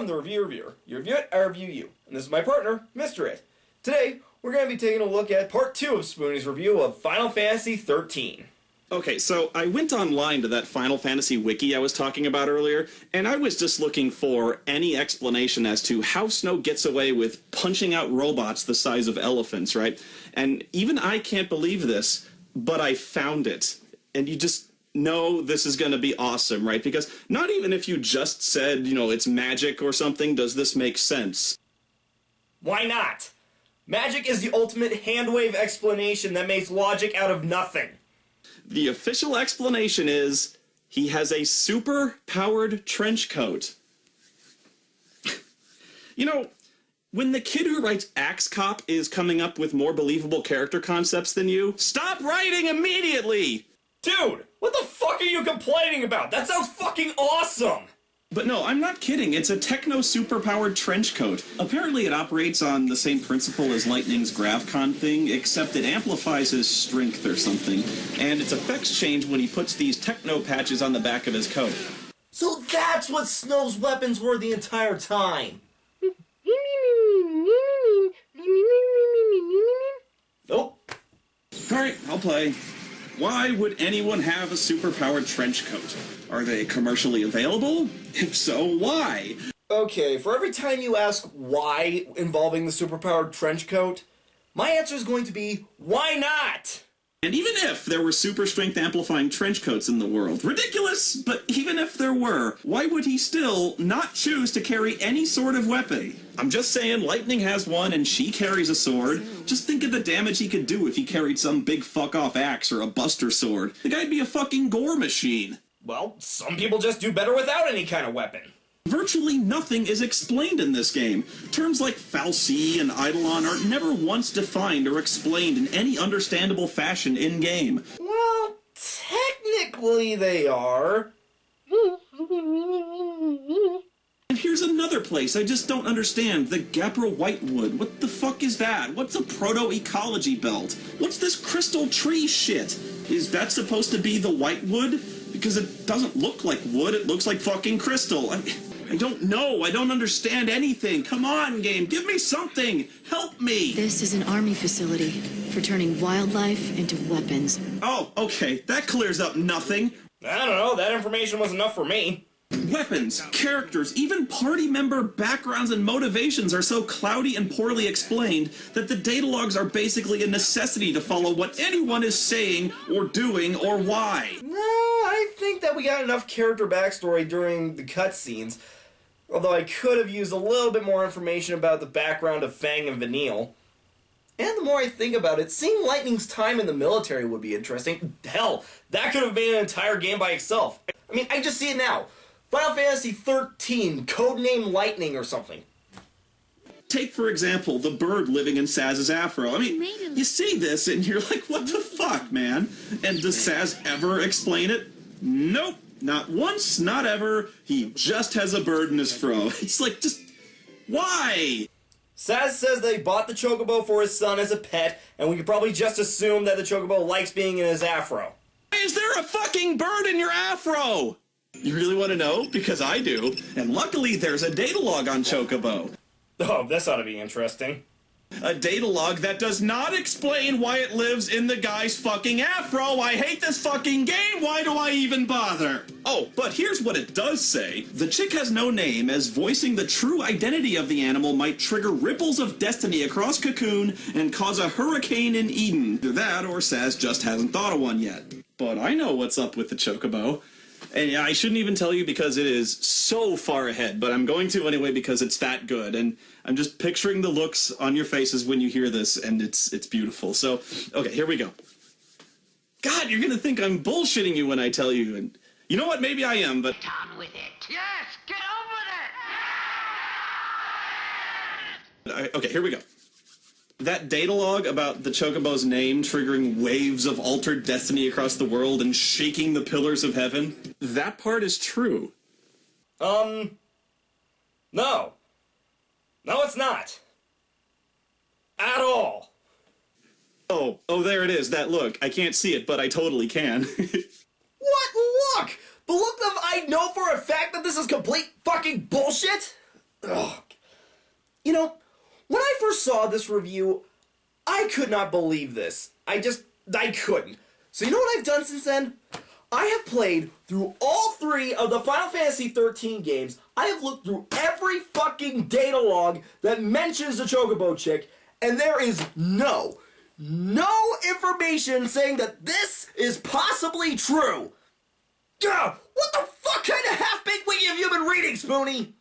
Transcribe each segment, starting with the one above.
the Review Reviewer. You review it, I review you. And this is my partner, Mr. It. Today, we're going to be taking a look at part 2 of Spoony's review of Final Fantasy XIII. Okay, so I went online to that Final Fantasy wiki I was talking about earlier, and I was just looking for any explanation as to how Snow gets away with punching out robots the size of elephants, right? And even I can't believe this, but I found it. And you just know this is going to be awesome, right? Because not even if you just said, it's magic or something, does this make sense. Why not? Magic is the ultimate handwave explanation that makes logic out of nothing. The official explanation is he has a super-powered trench coat. When the kid who writes Axe Cop is coming up with more believable character concepts than you, stop writing immediately! Dude, what the fuck are you complaining about? That sounds fucking awesome! But no, I'm not kidding. It's a techno-super-powered trench coat. Apparently it operates on the same principle as Lightning's GravCon thing, except it amplifies his strength or something, and its effects change when he puts these techno patches on the back of his coat. So that's what Snow's weapons were the entire time! Nope. Alright, I'll play. Why would anyone have a super-powered trench coat? Are they commercially available? If so, why? Okay, for every time you ask why involving the superpowered trench coat, my answer is going to be, why not? And even if there were super strength amplifying trench coats in the world, ridiculous, but even if there were, why would he still not choose to carry any sort of weapon? I'm just saying, Lightning has one and she carries a sword. Just think of the damage he could do if he carried some big fuck-off axe or a buster sword. The guy'd be a fucking gore machine. Well, some people just do better without any kind of weapon. Virtually nothing is explained in this game. Terms like fal'Cie and Eidolon are never once defined or explained in any understandable fashion in-game. Well, technically they are. And here's another place I just don't understand. The Gapra Whitewood. What the fuck is that? What's a proto-ecology belt? What's this crystal tree shit? Is that supposed to be the Whitewood? Because it doesn't look like wood, it looks like fucking crystal. I don't know. I don't understand anything. Come on, game. Give me something. Help me. This is an army facility for turning wildlife into weapons. Oh, okay. That clears up nothing. I don't know. That information was enough for me. Weapons, characters, even party member backgrounds and motivations are so cloudy and poorly explained that the data logs are basically a necessity to follow what anyone is saying or doing or why. No, I think that we got enough character backstory during the cutscenes. Although I could have used a little bit more information about the background of Fang and Vanille. And the more I think about it, seeing Lightning's time in the military would be interesting. Hell, that could have been an entire game by itself. I mean, I just see it now. Final Fantasy XIII, codename Lightning or something. Take, for example, the bird living in Saz's afro. I mean, you see this and you're like, what the fuck, man? And does Saz ever explain it? Nope. Not once, not ever. He just has a bird in his fro. It's like, just, why? Saz says that he bought the Chocobo for his son as a pet, and we could probably just assume that the Chocobo likes being in his afro. Why is there a fucking bird in your afro? You really want to know? Because I do. And luckily, there's a data log on Chocobo. Oh, this ought to be interesting. A data log that does not explain why it lives in the guy's fucking afro. I hate this fucking game. Why do I even bother? Oh, but here's what it does say. The chick has no name, as voicing the true identity of the animal might trigger ripples of destiny across Cocoon and cause a hurricane in Eden. Either that, or Saz just hasn't thought of one yet. But I know what's up with the Chocobo. And I shouldn't even tell you because it is so far ahead, but I'm going to anyway because it's that good. And I'm just picturing the looks on your faces when you hear this, and it's beautiful. So, okay, here we go. God, you're going to think I'm bullshitting you when I tell you. And you know what? Maybe I am, but... Get on with it. Yes, get on with it. Okay, here we go. That data log about the Chocobo's name triggering waves of altered destiny across the world and shaking the pillars of heaven, that part is true. No. No, it's not. At all. Oh, there it is, that look. I can't see it, but I totally can. What look? The look that I know for a fact that this is complete fucking bullshit? Ugh. You know, when I first saw this review, I could not believe this. I couldn't. So you know what I've done since then? I have played through all 3 of the Final Fantasy XIII games. I have looked through every fucking data log that mentions the Chocobo chick, and there is no information saying that this is possibly true. Ugh, what the fuck kind of half-baked wiki have you been reading, Spoony?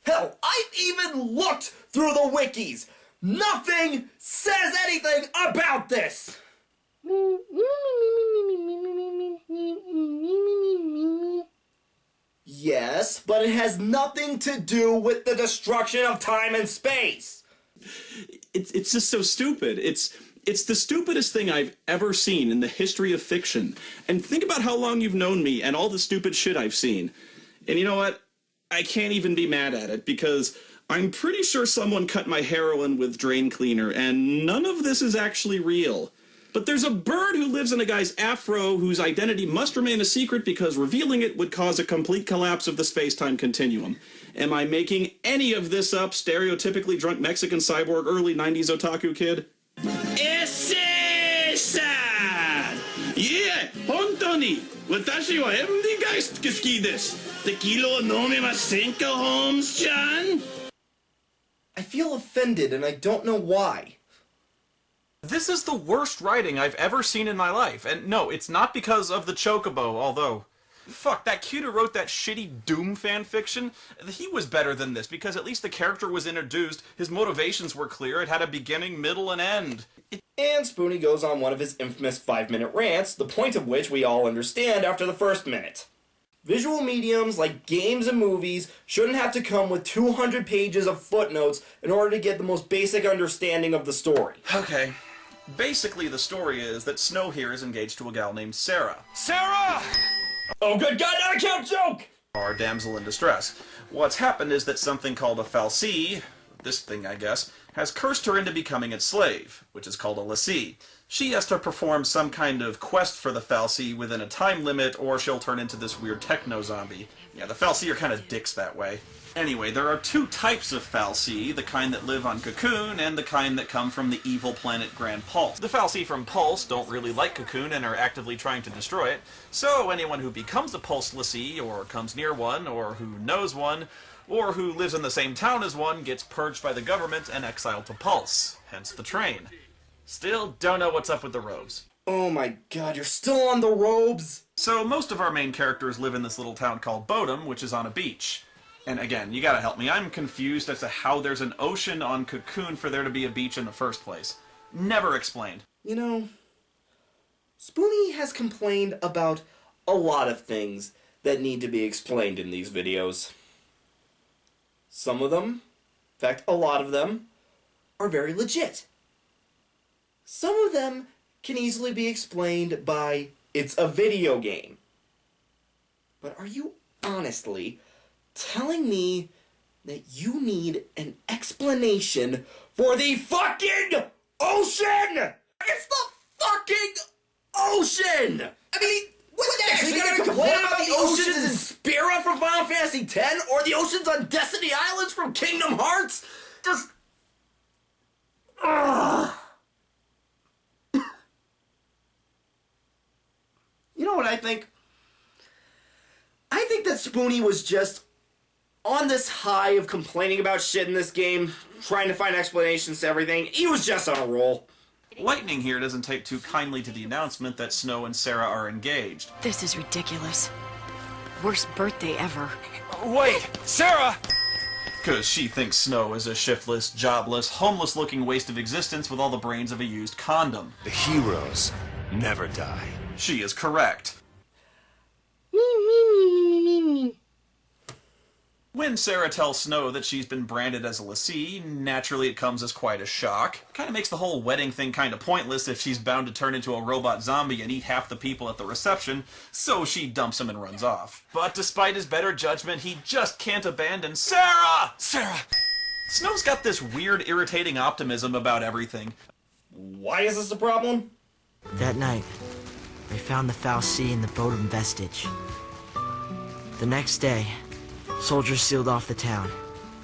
Hell, I've even looked through the wikis. Nothing says anything about this. Yes, but it has nothing to do with the destruction of time and space. It's just so stupid. It's the stupidest thing I've ever seen in the history of fiction. And think about how long you've known me and all the stupid shit I've seen. And you know what? I can't even be mad at it, because I'm pretty sure someone cut my heroin with drain cleaner, and none of this is actually real. But there's a bird who lives in a guy's afro whose identity must remain a secret because revealing it would cause a complete collapse of the space-time continuum. Am I making any of this up, stereotypically drunk Mexican cyborg early 90s otaku kid? Esa! Yeah, hontoni! Watashi wa MD ga suki desu. Tequila no memasen ka, Holmes-chan? I feel offended and I don't know why. This is the worst writing I've ever seen in my life. And no, it's not because of the Chocobo, although... Fuck, that kid who wrote that shitty Doom fanfiction, he was better than this, because at least the character was introduced, his motivations were clear, it had a beginning, middle, and end. And Spoony goes on one of his infamous 5-minute rants, the point of which we all understand after the first minute. Visual mediums like games and movies shouldn't have to come with 200 pages of footnotes in order to get the most basic understanding of the story. Okay. Basically, the story is that Snow here is engaged to a gal named Sarah. Sarah! Oh, good God, not a count joke! Our damsel in distress. What's happened is that something called a fal'Cie, this thing I guess, has cursed her into becoming its slave, which is called a lessee. She has to perform some kind of quest for the fal'Cie within a time limit, or she'll turn into this weird techno-zombie. Yeah, the fal'Cie are kind of dicks that way. Anyway, there are 2 types of fal'Cie, the kind that live on Cocoon, and the kind that come from the evil planet Grand Pulse. The fal'Cie from Pulse don't really like Cocoon and are actively trying to destroy it, so anyone who becomes a Pulse lessee, or comes near one, or who knows one, or who lives in the same town as one, gets purged by the government and exiled to Pulse, hence the train. Still don't know what's up with the robes. Oh my God, you're still on the robes? So most of our main characters live in this little town called Bodum, which is on a beach. And again, you gotta help me, I'm confused as to how there's an ocean on Cocoon for there to be a beach in the first place. Never explained. You know, Spoony has complained about a lot of things that need to be explained in these videos. Some of them, in fact a lot of them, are very legit. Some of them can easily be explained by, it's a video game. But are you honestly telling me that you need an explanation for the fucking ocean? It's the fucking ocean! I mean, what next? Are you gonna complain about the oceans in Spira from Final Fantasy X? Or the oceans on Destiny Islands from Kingdom Hearts? Just... Ugh. You know what I think? I think that Spoony was just on this high of complaining about shit in this game, trying to find explanations to everything. He was just on a roll. Lightning here doesn't take too kindly to the announcement that Snow and Sarah are engaged. This is ridiculous. Worst birthday ever. Wait, Sarah! Because she thinks Snow is a shiftless, jobless, homeless-looking waste of existence with all the brains of a used condom. The heroes never die. She is correct. When Sarah tells Snow that she's been branded as a lessee, naturally it comes as quite a shock. Kinda makes the whole wedding thing kinda pointless if she's bound to turn into a robot zombie and eat half the people at the reception, so she dumps him and runs off. But despite his better judgment, he just can't abandon Sarah! Sarah! Snow's got this weird, irritating optimism about everything. Why is this a problem? That night, they found the fal'Cie in the Bodum vestige. The next day, soldiers sealed off the town.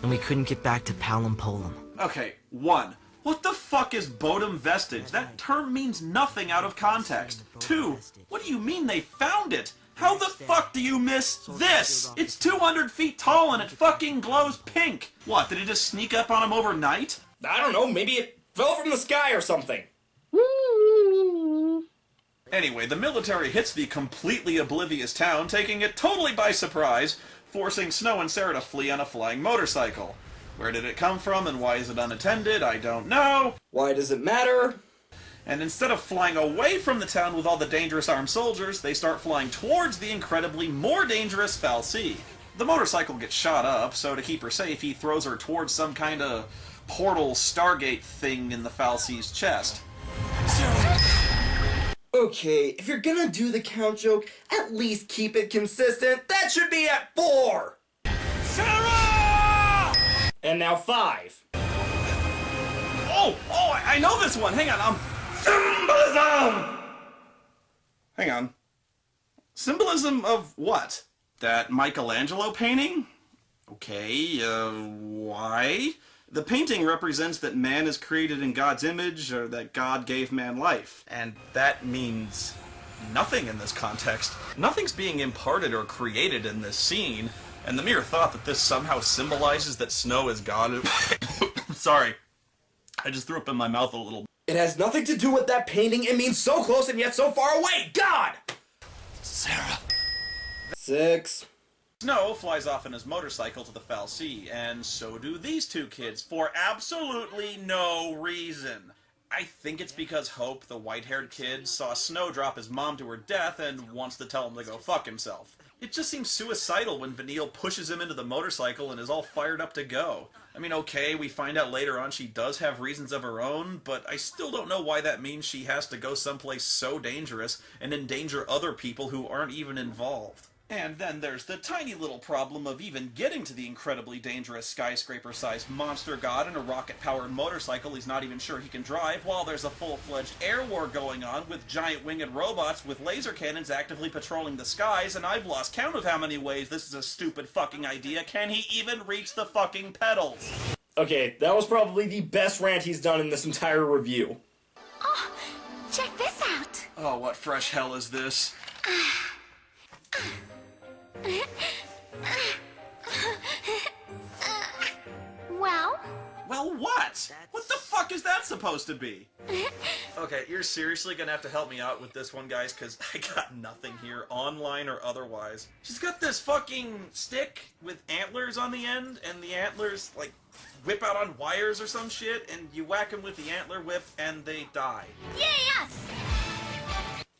and we couldn't get back to Palom Polum. Okay, 1. What the fuck is Bodum Vestige? That term means nothing out of context. 2. What do you mean they found it? How the fuck do you miss this? It's 200 feet tall and it fucking glows pink. What, did it just sneak up on him overnight? I don't know, maybe it fell from the sky or something. Anyway, the military hits the completely oblivious town, taking it totally by surprise, forcing Snow and Sarah to flee on a flying motorcycle. Where did it come from and why is it unattended? I don't know. Why does it matter? And instead of flying away from the town with all the dangerous armed soldiers, they start flying towards the incredibly more dangerous fal'Cie. The motorcycle gets shot up, so to keep her safe, he throws her towards some kind of portal Stargate thing in the fal'Cie's chest. Okay, if you're gonna do the count joke, at least keep it consistent. That should be at 4! Sarah! And now 5. Oh, I know this one! Hang on, symbolism! Hang on. Symbolism of what? That Michelangelo painting? Okay, why? The painting represents that man is created in God's image, or that God gave man life. And that means nothing in this context. Nothing's being imparted or created in this scene, and the mere thought that this somehow symbolizes that Snow is God... Sorry. I just threw up in my mouth a little. It has nothing to do with that painting. It means so close and yet so far away. God! Sarah. 6. Snow flies off in his motorcycle to the fal'Cie, and so do these two kids, for absolutely no reason. I think it's because Hope, the white-haired kid, saw Snow drop his mom to her death and wants to tell him to go fuck himself. It just seems suicidal when Vanille pushes him into the motorcycle and is all fired up to go. I mean, okay, we find out later on she does have reasons of her own, but I still don't know why that means she has to go someplace so dangerous and endanger other people who aren't even involved. And then there's the tiny little problem of even getting to the incredibly dangerous skyscraper-sized monster god in a rocket-powered motorcycle he's not even sure he can drive, while there's a full-fledged air war going on with giant winged robots with laser cannons actively patrolling the skies, and I've lost count of how many ways this is a stupid fucking idea. Can he even reach the fucking pedals? Okay, that was probably the best rant he's done in this entire review. Oh, check this out. Oh, what fresh hell is this? Well? Well, what? What the fuck is that supposed to be? Okay, you're seriously gonna have to help me out with this one, guys, because I got nothing here, online or otherwise. She's got this fucking stick with antlers on the end, and the antlers, like, whip out on wires or some shit, and you whack them with the antler whip, and they die. Yes!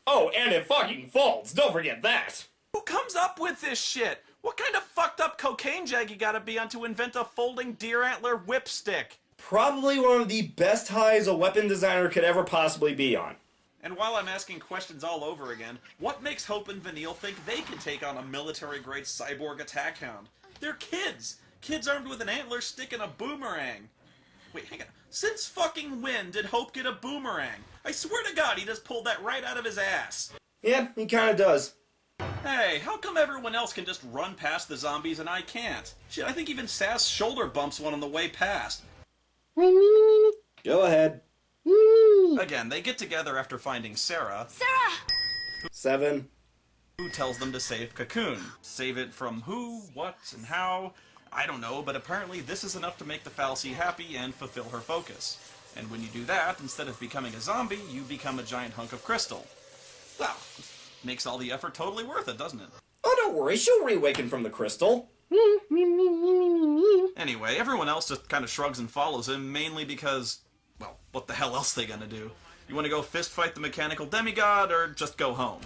Oh, and it fucking falls. Don't forget that. Who comes up with this shit? What kind of fucked up cocaine jag you gotta be on to invent a folding deer antler whip stick? Probably one of the best highs a weapon designer could ever possibly be on. And while I'm asking questions all over again, what makes Hope and Vanille think they can take on a military-grade cyborg attack hound? They're kids! Kids armed with an antler stick and a boomerang. Wait, hang on. Since fucking when did Hope get a boomerang? I swear to God, he just pulled that right out of his ass. Yeah, he kinda does. Hey, how come everyone else can just run past the zombies and I can't? Shit, I think even Sass shoulder bumps one on the way past. Go ahead. Again, they get together after finding Sarah. Sarah! 7. Who tells them to save Cocoon. Save it from who, what, and how? I don't know, but apparently this is enough to make the fal'Cie happy and fulfill her focus. And when you do that, instead of becoming a zombie, you become a giant hunk of crystal. Well, makes all the effort totally worth it, doesn't it? Oh, don't worry, she'll reawaken from the crystal. Anyway, everyone else just kind of shrugs and follows him, mainly because, well, what the hell else are they gonna do? You want to go fist fight the mechanical demigod, or just go home?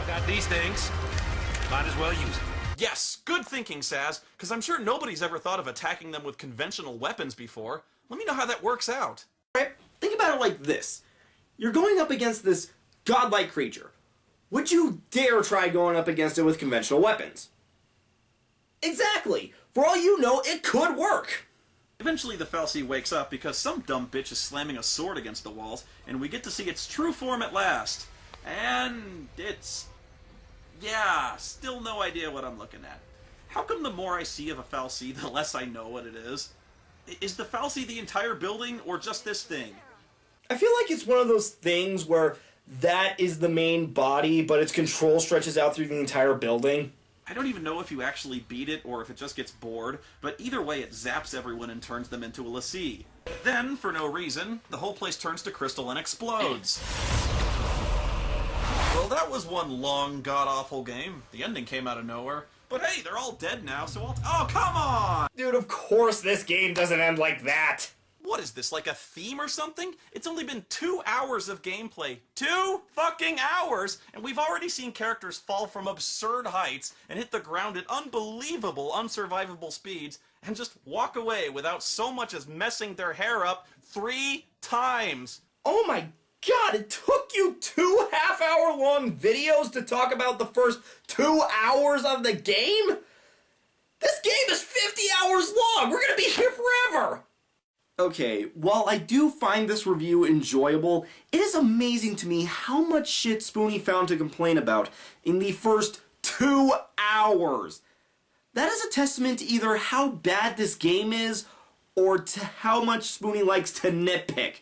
I got these things. Might as well use them. Yes, good thinking, Saz, because I'm sure nobody's ever thought of attacking them with conventional weapons before. Let me know how that works out. Alright, think about it like this. You're going up against this godlike creature. Would you dare try going up against it with conventional weapons? Exactly! For all you know, it could work! Eventually the fal'Cie wakes up because some dumb bitch is slamming a sword against the walls, and we get to see its true form at last. And it's... yeah, still no idea what I'm looking at. How come the more I see of a fal'C, the less I know what it is? Is the fal'C the entire building, or just this thing? I feel like it's one of those things where that is the main body, but its control stretches out through the entire building. I don't even know if you actually beat it or if it just gets bored, but either way it zaps everyone and turns them into a l'C. Then, for no reason, the whole place turns to crystal and explodes. Well, that was one long, god-awful game. The ending came out of nowhere. But hey, they're all dead now, so I'll... Oh, come on! Dude, of course this game doesn't end like that. What is this, like a theme or something? It's only been 2 hours of gameplay. 2 fucking hours! And we've already seen characters fall from absurd heights and hit the ground at unbelievable, unsurvivable speeds and just walk away without so much as messing their hair up 3 times. Oh my god, it took you 2 half-hour-long videos to talk about the first 2 hours of the game? This game is 50 hours long! We're gonna be here forever! Okay, while I do find this review enjoyable, it is amazing to me how much shit Spoony found to complain about in the first 2 hours. That is a testament to either how bad this game is, or to how much Spoony likes to nitpick.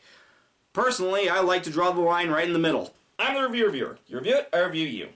Personally, I like to draw the line right in the middle. I'm the reviewer. You review it, I review you.